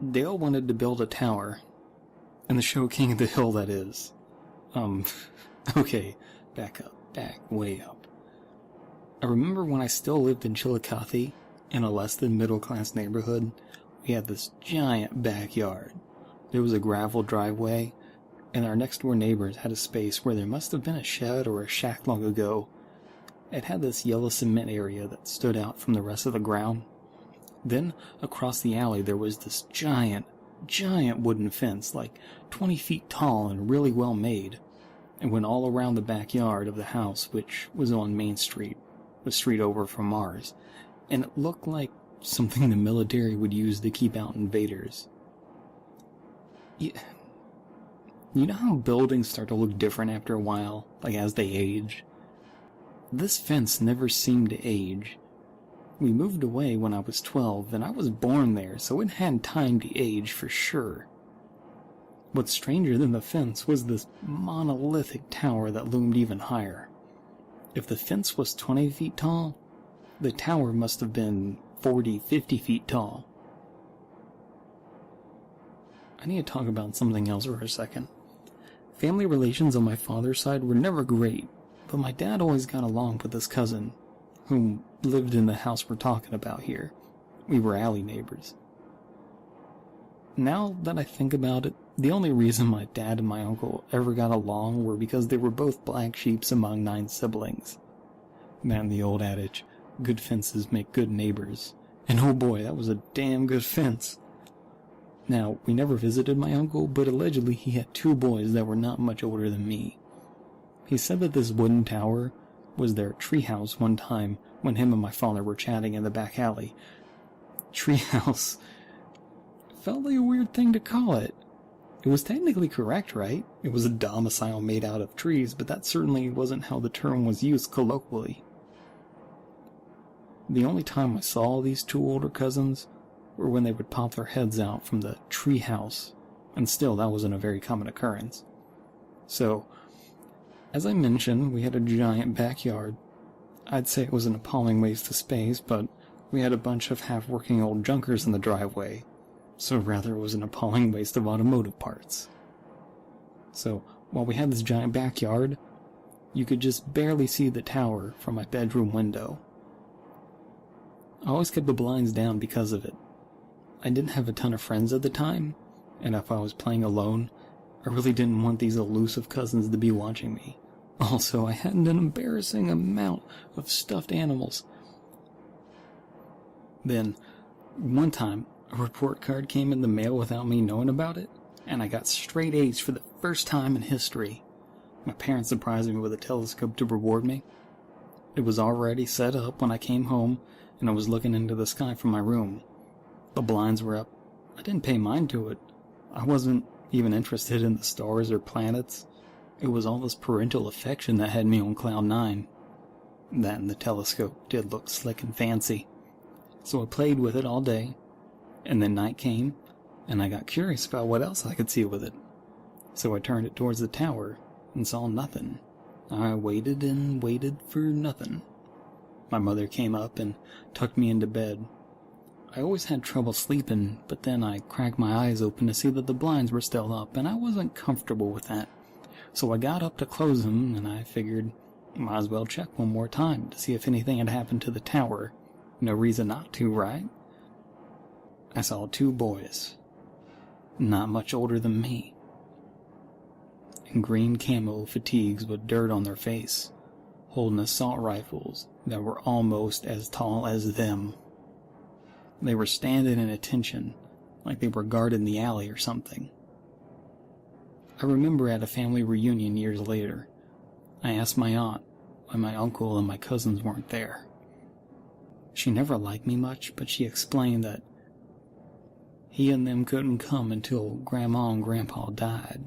Dale wanted to build a tower. In the show King of the Hill, that is. Okay, back way up. I remember when I still lived in Chillicothe, in a less than middle class neighborhood, we had this giant backyard. There was a gravel driveway, and our next door neighbors had a space where there must have been a shed or a shack long ago. It had this yellow cement area that stood out from the rest of the ground. Then, across the alley, there was this giant wooden fence, like 20 feet tall and really well made, and went all around the backyard of the house, which was on Main Street, the street over from ours, and it looked like something the military would use to keep out invaders. You know how buildings start to look different after a while, like as they age? This fence never seemed to age. We moved away when I was 12, and I was born there, so it had time to age for sure. What's stranger than the fence was this monolithic tower that loomed even higher. If the fence was 20 feet tall, the tower must have been 40, 50 feet tall. I need to talk about something else for a second. Family relations on my father's side were never great, but my dad always got along with his cousin, whom lived in the house we're talking about here. We were alley neighbors. Now that I think about it, the only reason my dad and my uncle ever got along were because they were both black sheeps among 9 siblings. Man, the old adage, good fences make good neighbors. And oh boy, that was a damn good fence. Now, we never visited my uncle, but allegedly he had 2 boys that were not much older than me. He said that this wooden tower was their treehouse one time when him and my father were chatting in the back alley. Treehouse felt like a weird thing to call it. It was technically correct, right? It was a domicile made out of trees, but that certainly wasn't how the term was used colloquially. The only time I saw these 2 older cousins were when they would pop their heads out from the treehouse, and still that wasn't a very common occurrence. So, as I mentioned, we had a giant backyard. I'd say it was an appalling waste of space, but we had a bunch of half-working old junkers in the driveway, so rather it was an appalling waste of automotive parts. So, while we had this giant backyard, you could just barely see the tower from my bedroom window. I always kept the blinds down because of it. I didn't have a ton of friends at the time, and if I was playing alone, I really didn't want these elusive cousins to be watching me. Also, I had an embarrassing amount of stuffed animals. Then, one time, a report card came in the mail without me knowing about it, and I got straight A's for the first time in history. My parents surprised me with a telescope to reward me. It was already set up when I came home, and I was looking into the sky from my room. The blinds were up. I didn't pay mind to it. I wasn't even interested in the stars or planets. It was all this parental affection that had me on cloud 9. That and the telescope did look slick and fancy. So I played with it all day, and then night came, and I got curious about what else I could see with it. So I turned it towards the tower, and saw nothing. I waited and waited for nothing. My mother came up and tucked me into bed. I always had trouble sleeping, but then I cracked my eyes open to see that the blinds were still up, and I wasn't comfortable with that. So I got up to close them, and I figured might as well check one more time to see if anything had happened to the tower. No reason not to, right? I saw 2 boys, not much older than me, in green camo fatigues with dirt on their face, holding assault rifles that were almost as tall as them. They were standing in attention, like they were guarding the alley or something. I remember at a family reunion years later, I asked my aunt why my uncle and my cousins weren't there. She never liked me much, but she explained that he and them couldn't come until Grandma and Grandpa died.